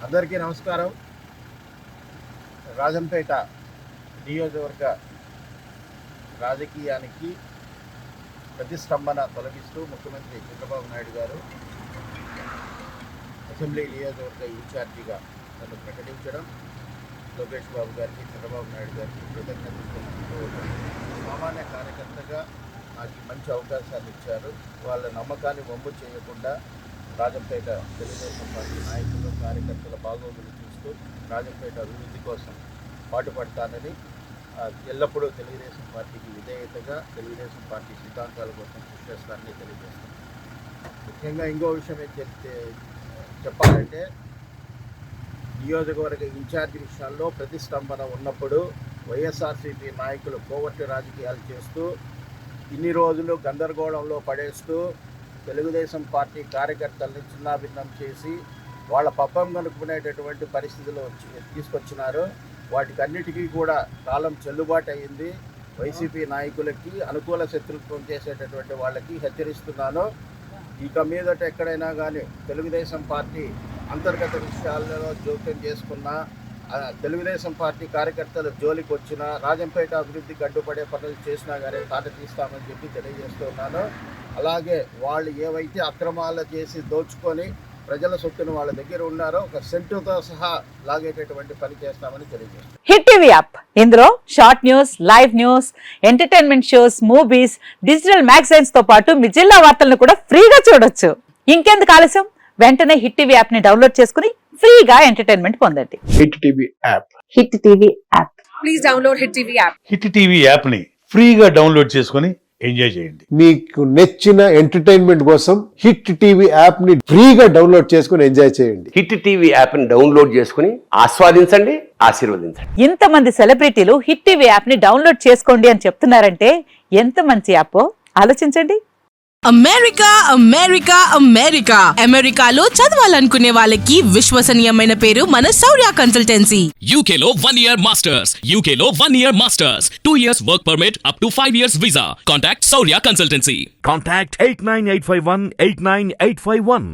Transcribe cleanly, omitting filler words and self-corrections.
అందరికీ నమస్కారం. రాజంపేట నియోజకవర్గ రాజకీయానికి ప్రతిష్టంభన తొలగిస్తూ ముఖ్యమంత్రి చంద్రబాబు నాయుడు గారు అసెంబ్లీ నియోజకవర్గ ఇన్ఛార్జిగా నన్ను ప్రకటించడం, లోకేష్ బాబు గారికి, చంద్రబాబు నాయుడు గారికి కృతజ్ఞతలు తెలుపుతూ సామాన్య కార్యకర్తగా నాకు మంచి అవకాశాలు ఇచ్చారు. వాళ్ళ నమ్మకాన్ని వమ్ము చేయకుండా రాజంపేట తెలుగుదేశం పార్టీ నాయకులు, కార్యకర్తల బాగోగులు చూస్తూ రాజంపేట అభివృద్ధి కోసం పాటుపడతానని, ఎల్లప్పుడూ తెలుగుదేశం పార్టీకి విధేయతగా తెలుగుదేశం పార్టీ సిద్ధాంతాల కోసం కృషి చేస్తానని తెలియజేస్తాను. ముఖ్యంగా ఇంకో విషయం చెప్పాలంటే, నియోజకవర్గ ఇన్ఛార్జి విషయాల్లో ప్రతిష్టంభన ఉన్నప్పుడు వైఎస్ఆర్సీపీ నాయకులు కోవర్టు రాజకీయాలు చేస్తూ ఇన్ని రోజులు గందరగోళంలో పడేస్తూ తెలుగుదేశం పార్టీ కార్యకర్తల్ని చిన్నాభిన్నం చేసి వాళ్ళ పబ్బం కనుక్కునేటటువంటి పరిస్థితులు తీసుకొచ్చినారు. వాటికన్నిటికీ కూడా కాలం చెల్లుబాటు అయ్యింది. వైసీపీ నాయకులకి అనుకూల శత్రుత్వం చేసేటటువంటి వాళ్ళకి హెచ్చరిస్తున్నాను. ఇక మీదట ఎక్కడైనా కానీ తెలుగుదేశం పార్టీ అంతర్గత విషయాలలో జోక్యం చేసుకున్నా, తెలుగుదేశం పార్టీ కార్యకర్తలు జోలికి వచ్చినా, రాజంపేట అభివృద్ధికి అడ్డుపడే పనులు చేసినా కానీ తాట తీస్తామని చెప్పి తెలియజేస్తున్నాను. అలాగే వాళ్ళు ఏవైతే అక్రమాలు చేసి దోచుకొని ప్రజల సొత్తును వాళ్ళ దగ్గర ఉన్నారో ఒక సెంటుతో సహా లాగేటటువంటి పని చేస్తామని తెలియజేస్తాను. హిట్ టీవీ యాప్, ఇందులో short news, live news, entertainment shows, movies, digital magazines తో పాటు మీ జిల్లా వార్తలను కూడా ఫ్రీగా చూడొచ్చు. ఇంకెందుకు ఆలస్యం, వెంటనే హిట్ టీవీ యాప్ ని డౌన్లోడ్ చేసుకుని ఫ్రీగా ఎంటర్టైన్మెంట్ పొందండి. Hit TV app. Hit TV app. Please download hit TV app. Hit TV app ని ఫ్రీగా డౌన్లోడ్ చేసుకుని ఎంజాయ్ చేయండి. మీకు నచ్చిన ఎంటర్టైన్మెంట్ కోసం హిట్ టీవీ యాప్ ని ఫ్రీగా డౌన్లోడ్ చేసుకుని ఎంజాయ్ చేయండి. హిట్ టీవీ యాప్ ని డౌన్లోడ్ చేసుకుని ఆస్వాదించండి, ఆశీర్వదించండి. ఇంతమంది సెలబ్రిటీలు హిట్ టీవీ యాప్ ని డౌన్లోడ్ చేసుకోండి అని చెప్తున్నారంటే ఎంత మంచి యాప్ ఆలోచించండి. అమెరికా అమెరికా అమెరికా అమెరికాలో చదవాలనుకునే వాళ్ళకి విశ్వసనీయమైన పేరు మన శౌర్య కన్సల్టెన్సీ. UK లో 1 year masters, UK లో 1 year masters, 2 years work permit up to 5 years visa. Contact Saurya Consultancy. Contact 89851 89851.